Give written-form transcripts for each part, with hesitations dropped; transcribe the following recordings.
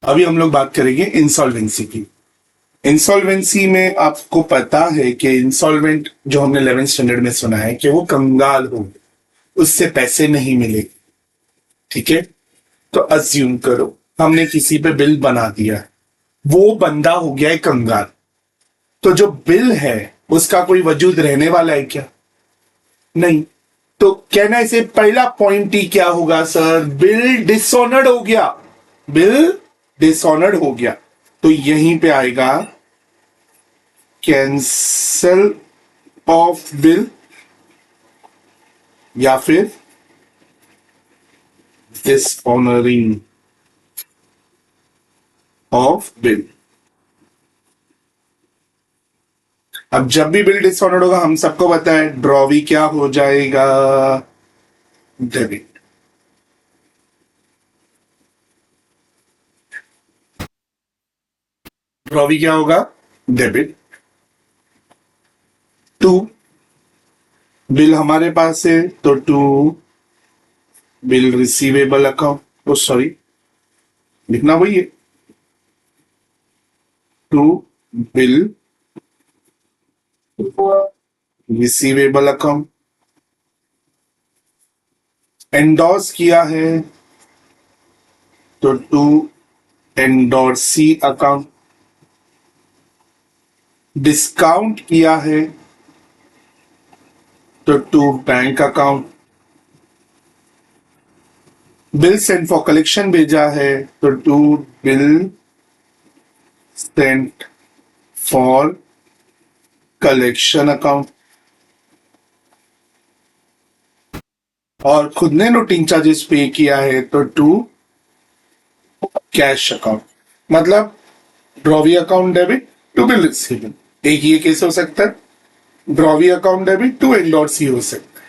अभी हम लोग बात करेंगे इंसॉल्वेंसी की। इंसॉल्वेंसी में आपको पता है कि इंसॉल्वेंट जो हमने 11th स्टैंडर्ड में सुना है कि वो कंगाल हो, उससे पैसे नहीं मिले। ठीक है, तो अज्यूम करो हमने किसी पे बिल बना दिया, वो बंदा हो गया है कंगाल, तो जो बिल है उसका कोई वजूद रहने वाला है क्या? नहीं। तो कहना इसे पहला पॉइंट ही क्या होगा सर? बिल डिसऑनर्ड हो गया, बिल डिसऑनर्ड हो गया। तो यहीं पे आएगा कैंसल ऑफ बिल या फिर डिसऑनरिंग ऑफ बिल। अब जब भी बिल डिसऑनर्ड होगा हम सबको पता है ड्रॉवी क्या हो जाएगा? डेबिट। ड्रॉवी क्या होगा? डेबिट। टू, बिल हमारे पास है तो to bill receivable account, oh sorry लिखना वही है, to bill receivable account. Endorse किया है तो टू एंडोर्सी अकाउंट। डिस्काउंट किया है तो to bank account. Bill send for collection भेजा है तो to bill sent for collection account. और खुद ने नोटिंग चार्जेस पे किया है तो टू कैश अकाउंट। मतलब drawee account debit to bill receivable. एक ये कैसे हो सकता है? Drawee account debit to endorsee हो सकता है,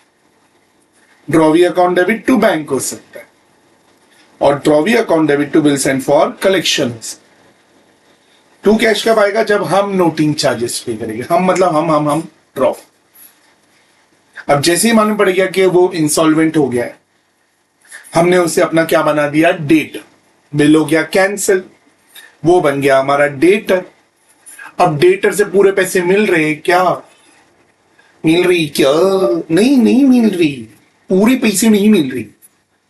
drawee account debit to bank हो सकता है, और drawee account debit to bill send for collection. To cash कब आएगा? जब हम नोटिंग चार्जेस पे करेंगे। हम मतलब हम ड्रॉ। अब जैसे ही मालूम पड़ गया कि वो इंसॉल्वेंट हो गया है, हमने उसे अपना क्या बना दिया? डेट। बिल हो गया कैंसिल, वो बन गया हमारा डेटर। अब डेटर से पूरे पैसे मिल रहे हैं क्या? मिल रही क्या? नहीं, नहीं मिल रही, पूरे पैसे नहीं मिल रही,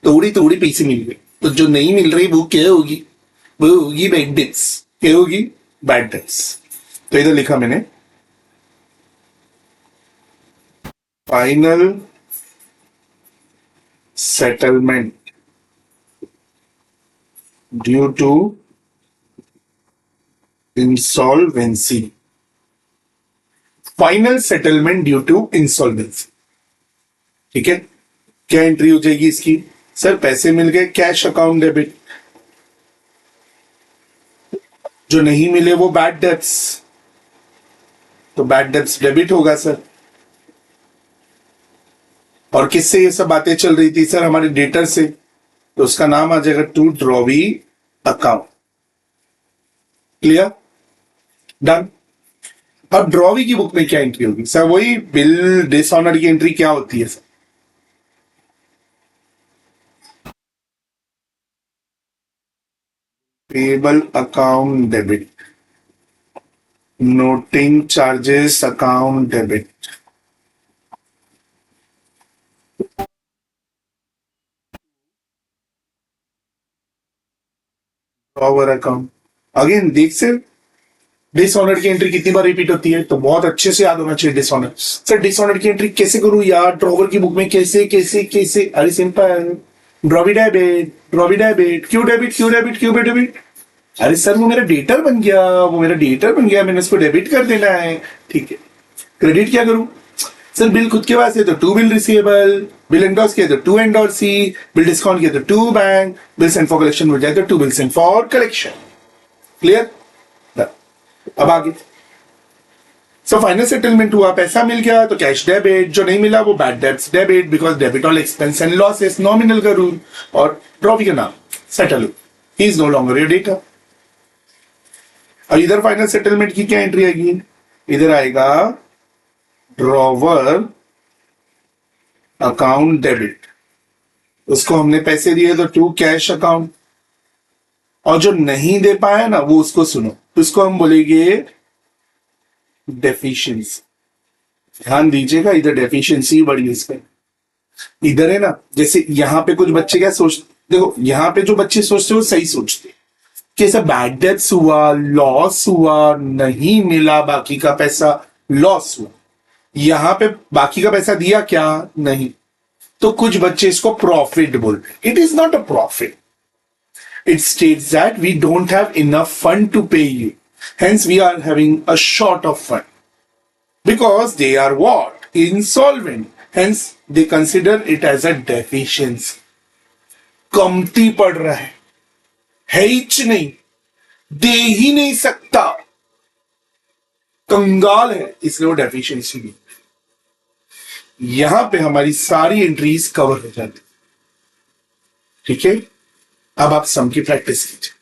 थोड़ी थोड़ी पैसे मिल रहे। तो जो नहीं मिल रही वो क्या होगी? वो होगी बैड डेट्स। क्या होगी? Bad debts. तो इधर लिखा मैंने final settlement due to insolvency. Final settlement due to insolvency. ठीक है, क्या एंट्री हो जाएगी इसकी? सर पैसे मिल गए, कैश अकाउंट डेबिट। जो नहीं मिले वो बैड डेब्ट्स, तो बैड डेब्ट्स डेबिट होगा सर। और किससे ये सब बातें चल रही थी सर? हमारे डेटर से, तो उसका नाम आ जाएगा to drawee account. Clear? Done. अब ड्रॉवी की बुक में क्या एंट्री होगी सर? वही बिल डिसऑनर की एंट्री क्या होती है sir? Payable account debit, noting charges account debit, drawer account. Again देख सर, डिसऑनर की एंट्री कितनी बार रिपीट होती है, तो बहुत अच्छे से याद होना चाहिए डिसऑनर। सर डिसऑनर की एंट्री कैसे करूं यार ड्रॉवर की बुक में? कैसे कैसे कैसे? अरे simple, drawee debit, drawee debit. क्यों डेबिट, क्यों डेबिट, क्यों डेबिट? अरे सर वो मेरा डेटर बन गया, वो मेरा डेटर बन गया, मैंने उसको डेबिट कर देना है। ठीक है, क्रेडिट क्या करूं? सर बिल खुद के पास है तो to bill receivable, bill endorse किया तो टू एंडोर्सी, बिल डिस्काउंट किया तो to bank, bill send for collection हो जाए तो to bill send for collection. Clear? अब आगे, सो फाइनल सेटलमेंट हुआ, पैसा मिल गया तो कैश डेबिट, जो नहीं मिला वो bad debts debit, because debit all expense and losses, nominal का रूल। और ड्रॉवी का नाम settle, he is no longer your debtor. और इधर फाइनल सेटलमेंट की क्या एंट्री आएगी? इधर आएगा ड्रॉवर अकाउंट डेबिट, उसको हमने पैसे दिए तो टू कैश अकाउंट। और जो नहीं दे पाया ना वो उसको सुनो, उसको हम बोलेंगे डेफिशिएंसी। ध्यान दीजिएगा, इधर डेफिशिएंसी बड़ी है इसमें। इधर है ना, जैसे यहाँ पे कुछ बच्चे क्या सोचते, देखो यहाँ पे जो बच्चे सोचते वो सही सोचते कि ऐसा बैड डेट्स हुआ, लॉस हुआ, नहीं मिला बाकी का पैसा, लॉस हुआ। यहां पे बाकी का पैसा दिया क्या, नहीं। तो कुछ बच्चे इसको प्रॉफिट बोलते। It is not a profit, it states that we don't have enough fund to pay you, hence we are having a short of fund, because they are what, insolvent, hence they consider it as a deficiency. कमती पड़ रहा है ही नहीं, दे ही नहीं सकता, कंगाल है, इसलिए वो डेफिशिएंसी भी। यहां पे हमारी सारी एंट्रीज कवर हो जाती। ठीक है, अब आप सम की प्रैक्टिस कीजिए।